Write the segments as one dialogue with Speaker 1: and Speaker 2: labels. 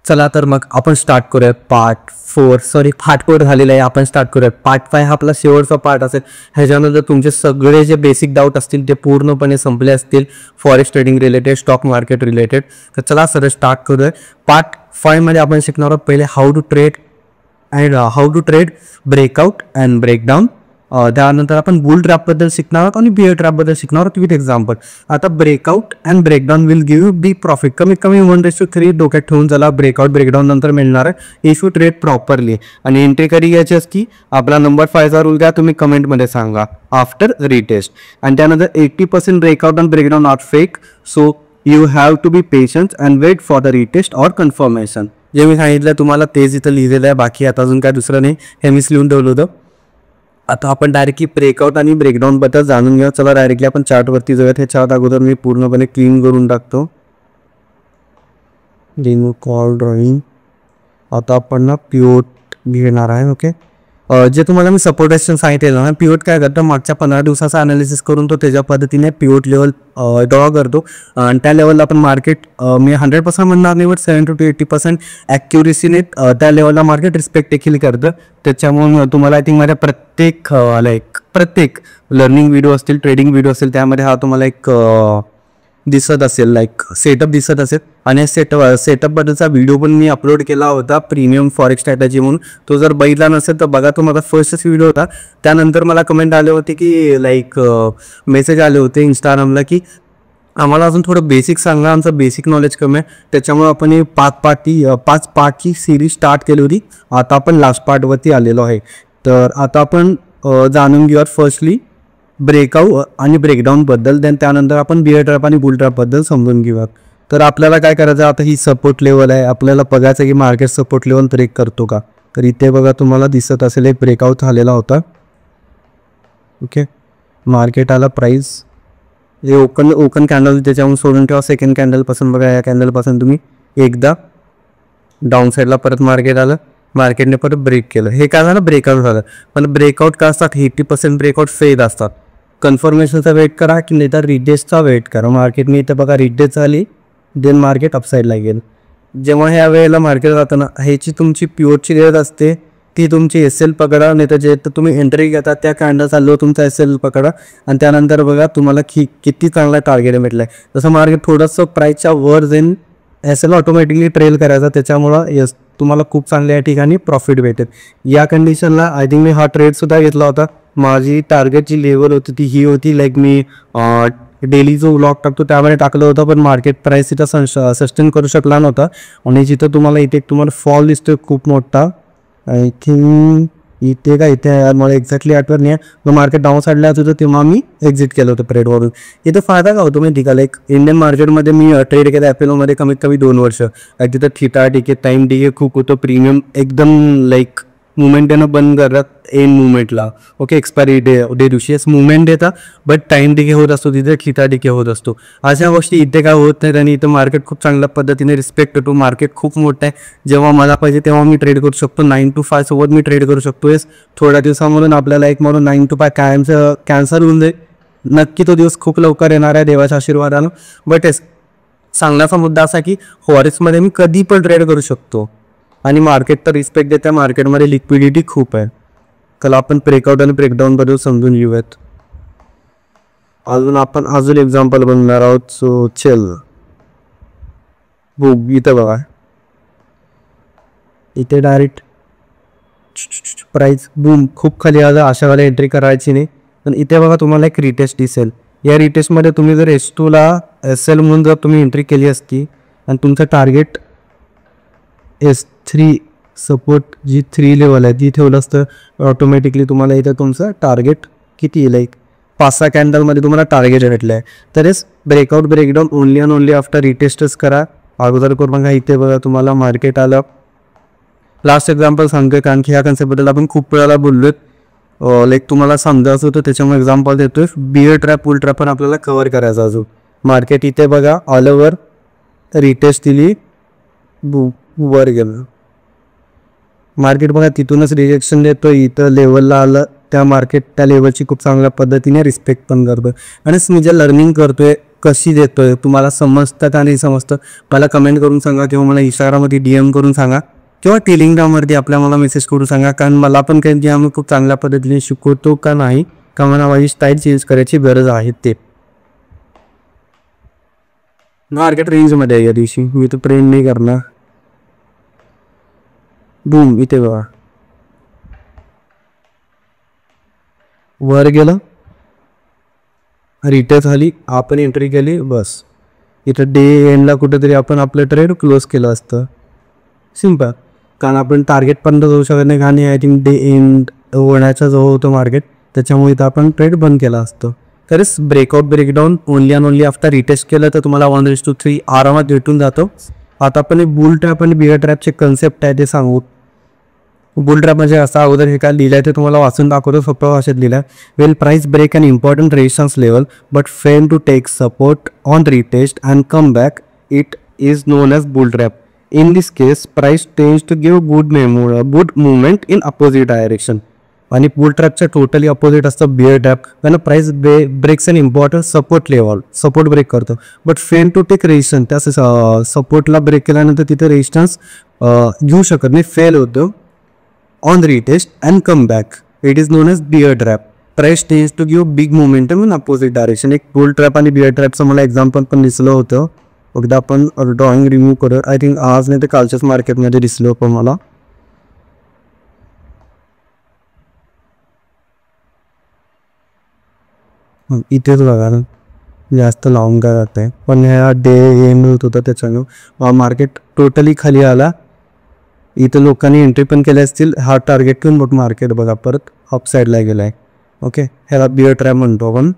Speaker 1: चला तर मग आपण स्टार्ट करूया पार्ट 4 झालेला आहे. आपण स्टार्ट करूया पार्ट 5 हा आपला शेवटचा पार्ट असेल. ह्याच्यानंतर तुमचे सगळे जे बेसिक डाऊट असतील ते पूर्णपणे संपले असतील forex trading related, stock market related. तर चला सर स्टार्ट करूया. पार्ट 5 मध्ये आपण शिकणार आहोत पहिले how to trade breakout and breakdown. त्यानंतर आपण बुल ट्रॅपबद्दल शिकणार आहोत आणि बिअर ट्रॅपबद्दल शिकणार आहोत विथ एक्झाम्पल. आता breakout and breakdown will give you big profit. कमीत कमी 1:3 डोक्यात ठेवून चला. ब्रेकआउट ब्रेकडाऊन नंतर मिळणार आहे इफ यू ट्रेड प्रॉपरली. आणि एंट्री कधी घ्यायची असती आपला नंबर 5चा रूल घ्या. तुम्ही कमेंटमध्ये सांगा आफ्टर रिटेस्ट. आणि त्यानंतर 80% breakout and breakdown are fake, so you have to be patience and wait for the retest or confirmation. जे मी सांगितलं तुम्हाला तेच इथं लिहिलेलं आहे. बाकी आता अजून काय दुसरं नाही, हे मीच लिहून ठेवलं होतं. आता आपण डायरेक्टली ब्रेकआउट आणि ब्रेकडाऊन बद्दल जाणून घेऊ. चला डायरेक्टली आपण चार्टवरती जाऊयात. हे चार्ट अगोदर मी पूर्णपणे क्लीन करून टाकतो. Remove call drawing. आता आपण ना पिवोट घेणार आहे. ओके, जे तुम्हाला मी सपोर्ट रेजिस्टन्स सांगितलेलं ना, पिवोट काय करतं मागच्या 15 दिवसाचा अनालिसिस करून तो त्याच्या पद्धतीने पिवोट लेवल ड्रॉ करतो. आणि त्या लेवलला आपण मार्केट मी 100% म्हणणार नाही, बट 70 to 80% ॲक्युरेसीने त्या लेवलला मार्केट रिस्पेक्ट देखील करतं. त्याच्यामुळे तुम्हाला आय थिंक माझ्या प्रत्येक लर्निंग व्हिडिओ असतील, ट्रेडिंग व्हिडिओ असतील, त्यामध्ये हा तुम्हाला एक दिसत असेल, लाईक सेटअप दिसत असेल. आणि सेटअपबद्दलचा व्हिडिओ पण मी अपलोड केला होता, प्रीमियम फॉरेक्स स्ट्रॅटेजी म्हणून. तो जर बघितला नसेल तर बघा, तो माझा फर्स्टच व्हिडिओ होता. त्यानंतर मला कमेंट आले होते की लाईक मेसेज आले होते इंस्टाग्रामला की आम्हाला अजून थोडं बेसिक सांगा, आमचं बेसिक नॉलेज कमी आहे. त्याच्यामुळे आपण ही 5 पार्टची सिरीज स्टार्ट केली होती. आता आपण लास्ट पार्टवरती आलेलो आहे. तर आता आपण जाणून घेऊयात फर्स्टली ब्रेकआउट आणि ब्रेकडाऊनबद्दल. देन त्यानंतर आपण बिअर ट्रॅप आणि बुल ट्रॅपबद्दल समजून घेऊयात. तर आपल्याला काय करायचं, आता ही सपोर्ट लेवल आहे. आपल्याला बघायचं की मार्केट सपोर्ट लेवल ब्रेक करतो का. तर इथे बघा तुम्हाला दिसत असेल एक ब्रेकआउट झालेला होता. ओके, मार्केट आला, प्राईस हे ओपन कॅन्डल त्याच्याहून सोडून ठेवा. सेकंड कॅन्डलपासून बघा, या कॅन्डलपासून तुम्ही एकदा डाऊन साईडला परत मार्केट आलं, मार्केटने परत ब्रेक केलं. हे काय झालं, ब्रेकआउट झालं. पण ब्रेकआउट का असतात, 80% ब्रेकआउट फेड असतात. कन्फर्मेशनचा वेट करा की नाही तर रिटेस्टचा वेट करा. मार्केटने इथं बघा रिटेस्ट झाली, देन मार्केट अपसाईडला गेलं. जेव्हा ह्या वेळेला मार्केट जाताना ह्याची तुमची प्युअरची रेट असते, ती तुमची SL पकडा, नाही तर जे तुम्ही एंट्री घेता त्या कॅन्डल चाललो तुमचा SL पकडा. आणि त्यानंतर बघा तुम्हाला किती चांगला टार्गेट भेटला आहे. जसं मार्केट थोडंसं प्राईसच्या वर जाईन, SL ऑटोमॅटिकली ट्रेल करायचा. त्याच्यामुळं तुम्हाला खूप चांगल्या या ठिकाणी प्रॉफिट भेटेल. या कंडिशनला आय थिंक मी हा ट्रेडसुद्धा घेतला होता. माझी टार्गेटची लेवल होती ती ही होती, लाईक मी डेली जो व्लॉग टाकतो त्यामध्ये टाकलं होतं, पण मार्केट प्राईस तिथं सस्टेन करू शकला नव्हता. आणि जिथं तुम्हाला फॉल दिसतोय खूप मोठा, आय थिंक इथे का इथे, मला एक्झॅक्टली आठवत नाही. मग मार्केट डाऊन साईडला होतं तेव्हा मी एक्झिट केलं होतं ट्रेडवरून. इथं फायदा का होतो माहिती का, लाईक इंडियन मार्केटमध्ये मी ट्रेड केलं FNOमध्ये कमीत कमी 2 वर्ष. तिथं थिटा टिके, टाईम टिके खूप होतं. प्रीमियम एकदम लाईक मुवमेंट येणं बंद करतात एंड मुवमेंटला. ओके, एक्सपायरी डे दिवशी मुवमेंट येतात, बट टाईम डिके होत असतो, तिथे थिटा डिके होत असतो. अशा गोष्टी इथे काय होत नाहीत. आणि इथं मार्केट खूप चांगल्या पद्धतीने रिस्पेक्ट करतो. मार्केट खूप मोठं आहे, जेव्हा मला पाहिजे तेव्हा मी ट्रेड करू शकतो. 9 to 5 सोबत मी ट्रेड करू शकतो. थोड्या दिवसामधून आपल्याला एक म्हणून 9 to 5 कायमचं कॅन्सल होऊन जाईल. नक्की तो दिवस खूप लवकर येणार आहे देवाच्या आशीर्वादानं. बट सांगण्याचा मुद्दा असा की फॉरेक्समध्ये मी कधी पण ट्रेड करू शकतो. आणि मार्केट तर रिस्पेक्ट देते, मार्केटमध्ये लिक्विडिटी खूप आहे. चला आपण ब्रेकआउट आणि ब्रेकडाऊन बद्दल समजून घेऊयात. अजून एक्झाम्पल बनणार आहोत. सो चल बुक, इथं बघा, इथे डायरेक्ट प्राईस बूम खूप खाली आलं, अशा वेळेला एंट्री करायची नाही. पण इथे बघा तुम्हाला एक रिटेस्ट दिसेल. या रिटेस्टमध्ये तुम्ही जर S2ला SL म्हणून जर तुम्ही एंट्री केली असती आणि तुमचं टार्गेट S3 सपोर्ट जी 3 लेवल आहे ती ठेवलं असतं, ऑटोमॅटिकली तुम्हाला इथं तुमचं टार्गेट किती येईल, एक 5-6 कॅन्डलमध्ये तुम्हाला टार्गेट भेटलं आहे. तर breakout breakdown only and only after रिटेस्टच करा. अगोदर करून बघा. इथे बघा तुम्हाला मार्केट आलं. लास्ट एक्झाम्पल सांगतोय कारण की ह्या कन्सेप्टबद्दल आपण खूप वेळाला बोललोय. लाईक तुम्हाला समजायचं होतं त्याच्यामुळे एक्झाम्पल देतोय. बिअर ट्रॅप बुल ट्रॅप पण आपल्याला कव्हर करायचा अजून. मार्केट इथे बघा ऑल ओव्हर रिटेस्ट दिली, वर गेलं मार्केट. बघा तिथूनच रिजेक्शन देतो, इथं लेवलला आलं. त्या लेवलची खूप चांगल्या पद्धतीने रिस्पेक्ट पण करतो. आणि मी जे लर्निंग करतोय कशी देतोय, तुम्हाला समजतं का नाही समजतं, मला कमेंट करून सांगा किंवा मला इंस्टाग्रामवरती DM करून सांगा किंवा टेलिग्रामवरती मला मेसेज करून सांगा. कारण मला पण काही जे आम्ही खूप चांगल्या पद्धतीने शिकवतो का नाही, का मला माझी स्टाईल चेंज करायची गरज आहे ते. मार्केट रेंजमध्ये आहे या दिवशी, मी तर ट्रेंड नाही करणार. बूम, इथे बघा वर गेलं, रिटर्न झाली, आपण एंट्री केली, बस इथं डे एंडला कुठेतरी आपण आपलं ट्रेड क्लोज केलं असतं. सिम्पल. कारण आपण टार्गेट पण जाऊ शकत नाही, आणि आय थिंक डे एंड होण्याच्या जवळ होतं मार्केट, त्याच्यामुळे इथं आपण ट्रेड बंद केला असतं. तरच breakout breakdown only and only after retest केलं तर तुम्हाला 1:3 आरामात भेटून जातो. आता आपण बुल ट्रॅप आणि बिअर ट्रॅपचे कन्सेप्ट आहे ते सांगू. बुल ट्रॅप म्हणजे असं, अगोदर हे काय लिहिलं आहे ते तुम्हाला वाचून दाखवतो, सोप्या भाषेत लिहिलं आहे. Well price break an important resistance level but fail to take support on retest and come back, it is known as bull trap. In this case, price tends to give good movement in opposite direction. आणि bull ट्रॅपच्या totally opposite असतं bear trap. when price breaks an important support level, support break करतो but fail to take resistance. त्याचं सपोर्टला break केल्यानंतर तिथे resistance घेऊ शकत नाही, फेल होतं on retest and come back, it is known as bear trap. Price tends to give big momentum in opposite direction. एक बुल ट्रॅप आणि बिअर ट्रॅपचं मला एक्झाम्पल पण दिसलं होतं. एकदा आपण ड्रॉइंग रिमूव्ह करू, आय थिंक आज नाही तर कालच्याच मार्केटमध्ये दिसलं पण मला. इथेच बघा ना, जास्त लावून काय जात आहे, पण ह्या डे एंड होत होता त्याच्यानं मार्केट टोटली खाली आला. इथं लोकांनी एंट्री पण केल्या असतील हा टार्गेट घेऊन, बट मार्केट बघा परत अप साईडला गेला आहे. ओके, ह्याला बिअर ट्रॅप म्हणतो आपण.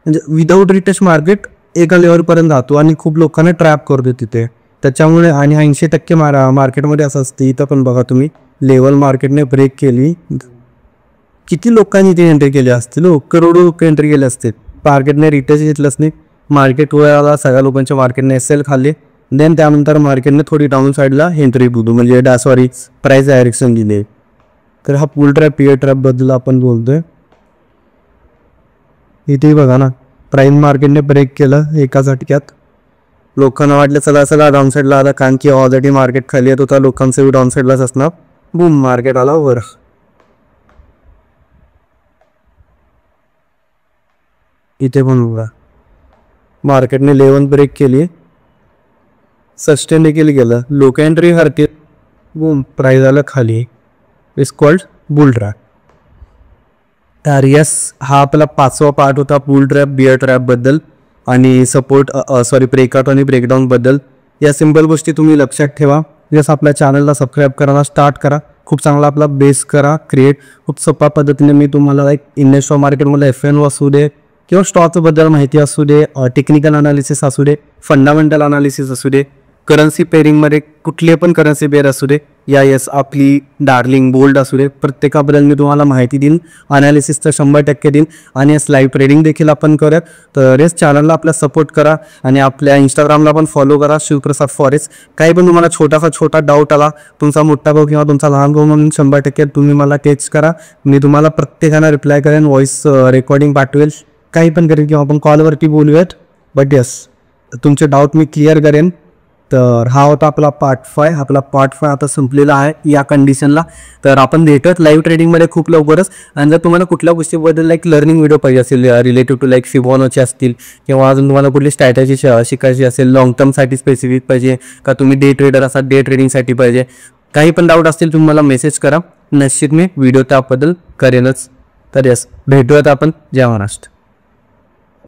Speaker 1: म्हणजे विदाऊट रिटेस्ट मार्केट एका लेवलपर्यंत जातो आणि खूप लोकांना ट्रॅप करतो तिथे, त्याच्यामुळे. आणि 80% मार्केटमध्ये असं असतं. इथं पण बघा तुम्ही, लेवल मार्केटने ब्रेक केली, किती लोकांनी ते एंट्री केली असतील, करोडो लोक एंट्री केले असतील. मार्केटने रिटेस्ट घेतलंच नाही, मार्केट वर आला, सगळ्या लोकांच्या मार्केटने SL खाल्ले, देन त्यानंतर मार्केटने थोडी डाऊन साईडला एंट्री बुदू म्हणजे प्राइस डायरेक्शन दिले. तर हा बुल ट्रॅप बिअर ट्रॅप बद्दल आपण बोलतोय. इथे बघा ना, प्राईम मार्केटने ब्रेक केलं एका झटक्यात, लोकांना वाटलं चला डाऊन साईडला आला, कारण की ऑलरेडी मार्केट खाली येत होता, लोकांचं डाऊन साईडलाच असणार. बूम, मार्केट आला वर. इथे पण बघा मार्केटने लेवल ब्रेक केली, सस्टेन देखील गेलं, लोक एंट्री हरतील, बूम, प्राइस आलं खाली. Is called boule trap. तर यस, हा आपला 5वा पार्ट होता बुल ट्रॅप बिअर ट्रॅप बद्दल आणि ब्रेकआउट आणि ब्रेकडाऊन बद्दल. या सिंपल गोष्टी तुम्ही लक्षात ठेवा. जसं आपल्या चॅनलला सबस्क्राईब करायला स्टार्ट करा, खूप चांगला आपला बेस करा क्रिएट. खूप सोप्या पद्धतीने मी तुम्हाला इंडियन स्टॉक मार्केटमध्ये FN असू दे किंवा स्टॉकबद्दल माहिती असू दे, टेक्निकल अनालिसिस असू दे, फंडामेंटल अनालिसिस असू दे, करन्सी पेअरिंगमध्ये कुठले पण करन्सी पेअर असू दे, यस आपली डार्लिंग बोल्ड असू दे, प्रत्येकाबद्दल मी तुम्हाला माहिती देईन, अनालिसिस तर 100% देईन. आणि यस लाईव्ह ट्रेडिंग देखील आपण करूयात. तर यस चॅनलला आपला सपोर्ट करा आणि आपल्या इंस्टाग्रामला पण फॉलो करा, शिवप्रसाद फॉरेक्स. काही पण तुम्हाला छोटा डाऊट आला, तुमचा मोठा भाऊ किंवा तुमचा लहान भाऊ म्हणून 100% तुम्ही मला टेक्स्ट करा, मी तुम्हाला प्रत्येकाला रिप्लाय करेन, व्हॉइस रेकॉर्डिंग पाठवेल, काही पण करेन किंवा आपण कॉलवरती बोलूयात. बट यस तुमचे डाऊट मी क्लिअर करेन. तर हा होता आपला पार्ट 5. आपला पार्ट 5 आता संपलेला आहे या कंडिशनला. तर आपण भेटूयात लाईव्ह ट्रेडिंगमध्ये खूप लवकरच. आणि जर तुम्हाला कुठल्या गोष्टीबद्दल लर्निंग व्हिडिओ पाहिजे असेल रिलेटेड टू फिबोनाची असतील किंवा अजून तुम्हाला कुठली स्ट्रॅटेजी शिकायची असेल, लॉंग टर्मसाठी स्पेसिफिक पाहिजे का तुम्ही डे ट्रेडर असाल डे ट्रेडिंगसाठी पाहिजे, काही पण डाऊट असतील तुम्ही मला मेसेज करा, निश्चित मी व्हिडिओ त्याबद्दल करेनच. तर यस भेटूयात आपण. जय महाराष्ट्र.